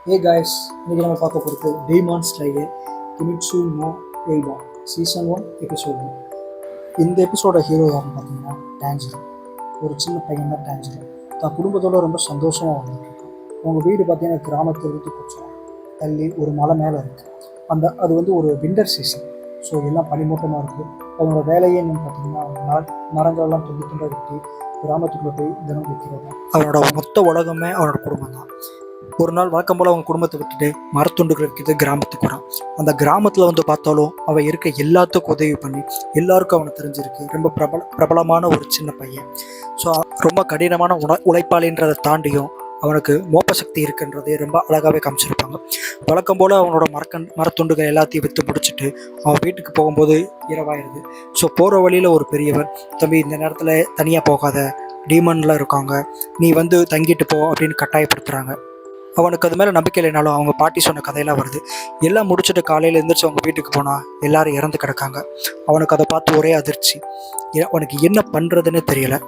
Hey guys, இன்றைக்கி நம்ம பார்க்க போகிறது டீமான் ஸ்லேயர் கிமிட்சு நோ எய்பா சீசன் 1 எபிசோட் 1. இந்த எபிசோட ஹீரோ யாருன்னு பார்த்தீங்கன்னா டான்ஜிரோ. ஒரு சின்ன பையன் தான் டான்ஜிரோ. தான் குடும்பத்தோடு ரொம்ப சந்தோஷமாக வந்துட்டுருக்கான். அவங்க வீடு பார்த்தீங்கன்னா கிராமத்திலிருந்து கொஞ்சம் தள்ளி ஒரு மலை மேலே இருக்குது. அது ஒரு விண்டர் சீசன். ஸோ எல்லாம் பனிமூட்டமாக இருக்குது. அவனோட வேலையே என்னன்னு பார்த்தீங்கன்னா மரங்களெல்லாம் துண்டு துண்டாக வெட்டி கிராமத்துக்குள்ளே போய் தினம் வைக்கிறது. அவனோட மொத்த உலகமே அவனோட குடும்பம் தான். ஒரு நாள் வழக்கம் போல் அவங்க குடும்பத்தை விட்டுட்டு மரத்துண்டுகள் இருக்குது கிராமத்துக்கு வரான். அந்த கிராமத்தில் பார்த்தாலும் அவன் இருக்க எல்லாத்துக்கும் உதவி பண்ணி எல்லாருக்கும் அவனை தெரிஞ்சிருக்கு. ரொம்ப பிரபலமான ஒரு சின்ன பையன். ஸோ ரொம்ப கடினமான உழைப்பாளின்றதை தாண்டியும் அவனுக்கு மோப்ப சக்தி இருக்குன்றதே ரொம்ப அழகாகவே காமிச்சிருப்பாங்க. வழக்கம் போல் அவனோட மரத்துண்டுகள் எல்லாத்தையும் விற்று முடிச்சுட்டு அவன் வீட்டுக்கு போகும்போது இரவாயிருது. ஸோ போகிற வழியில் ஒரு பெரியவர், தம்பி இந்த நேரத்தில் தனியாக போகாத, டீமன்லாம் இருக்காங்க, நீ தங்கிட்டு போ அப்படின்னு கட்டாயப்படுத்துகிறாங்க. அவனுக்கு அது மேலே நம்பிக்கை இல்லைனாலும் அவங்க பாட்டி சொன்ன கதையெல்லாம் வருது. எல்லாம் முடிச்சுட்டு காலையில் எழுந்திரிச்சு அவங்க வீட்டுக்கு போனால் எல்லாரும் இறந்து கிடக்காங்க. அவனுக்கு அதை பார்த்து ஒரே அதிர்ச்சி. அவனுக்கு என்ன பண்ணுறதுன்னு தெரியலை.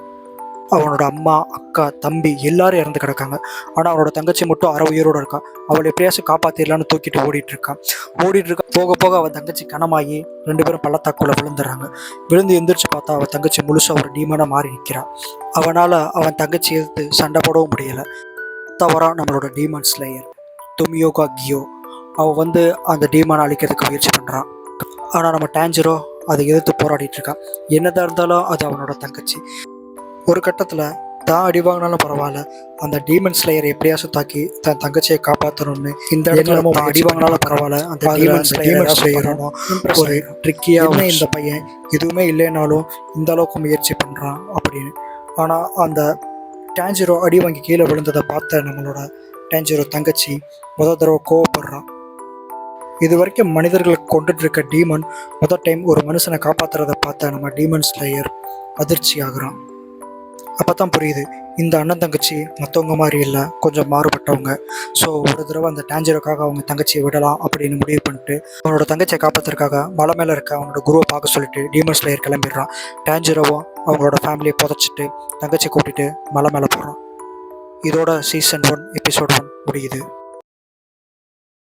அவனோட அம்மா, அக்கா, தம்பி எல்லாரும் இறந்து கிடக்காங்க. ஆனால் அவனோட தங்கச்சி மட்டும் அரை உயிரோடு இருக்கான். அவளை எப்படியாச்சும் காப்பாற்றிடலான்னு தூக்கிட்டு ஓடிட்டு இருக்கான். போக போக அவன் தங்கச்சி கனமாகி 2 பேரும் பள்ளத்தாக்குள்ள விழுந்துடுறாங்க. விழுந்து எந்திரிச்சு பார்த்தா அவன் தங்கச்சி முழுசாக ஒரு டீமனாக மாறி நிற்கிறான். அவனால் அவன் தங்கச்சி எதிர்த்து சண்டை போடவும் முடியலை. தவறா நம்மளோட டீமன் ஸ்லேயர் துமியோகா கியோ அவன் அந்த டீமனை அழிக்கிறதுக்கு முயற்சி பண்ணுறான். ஆனால் நம்ம டான்ஜிரோ அதை எதிர்த்து போராடிட்டு இருக்கான். என்னதான் இருந்தாலும் அது அவனோட தங்கச்சி. ஒரு கட்டத்தில் தான் அடி வாங்கினாலும் பரவாயில்ல, அந்த டீமன் ஸ்லேயர் எப்படியாச்சும் தாக்கி தன் தங்கச்சியை காப்பாற்றணும்னு இந்த இடத்துல நம்ம அடி வாங்கினாலும் பரவாயில்ல, அந்த டீமன் ஸ்லேயரும் ஒரு ட்ரிக்கியாக இந்த பையன் எதுவுமே இல்லைனாலும் இந்த அளவுக்கு முயற்சி பண்ணுறான் அப்படின்னு. ஆனால் அந்த டான்ஜிரோ அடி வாங்கி கீழே விழுந்ததை பார்த்த நம்மளோட டான்ஜிரோ தங்கச்சி முதல் தடவை கோவப்படுறான். இது வரைக்கும் மனிதர்களுக்கு கொண்டுட்டு இருக்க டீமன் முதல் டைம் ஒரு மனுஷனை காப்பாற்றுறதை பார்த்த நம்ம டீமன் ஸ்லேயர் அதிர்ச்சி ஆகுறான். அப்போ தான் புரியுது, இந்த அண்ணன் தங்கச்சி மற்றவங்க மாதிரி இல்லை, கொஞ்சம் மாறுபட்டவங்க. ஸோ ஒரு தடவை அந்த டான்ஜிரோக்காக அவங்க தங்கச்சியை விடலாம் அப்படின்னு முடிவு பண்ணிட்டு அவனோட தங்கச்சியை காப்பாற்றுறதுக்காக மலை மேலே இருக்க அவனோட குருவை பார்க்க சொல்லிட்டு டீமன் ஸ்லேயர் கிளம்பிடுறான். டான்ஜிரோவும் அவங்களோட ஃபேமிலியை புதைச்சிட்டு தங்கச்சியை கூட்டிகிட்டு மலை மேலே போகிறான். இதோட சீசன் 1 எபிசோட் 1 முடியுது.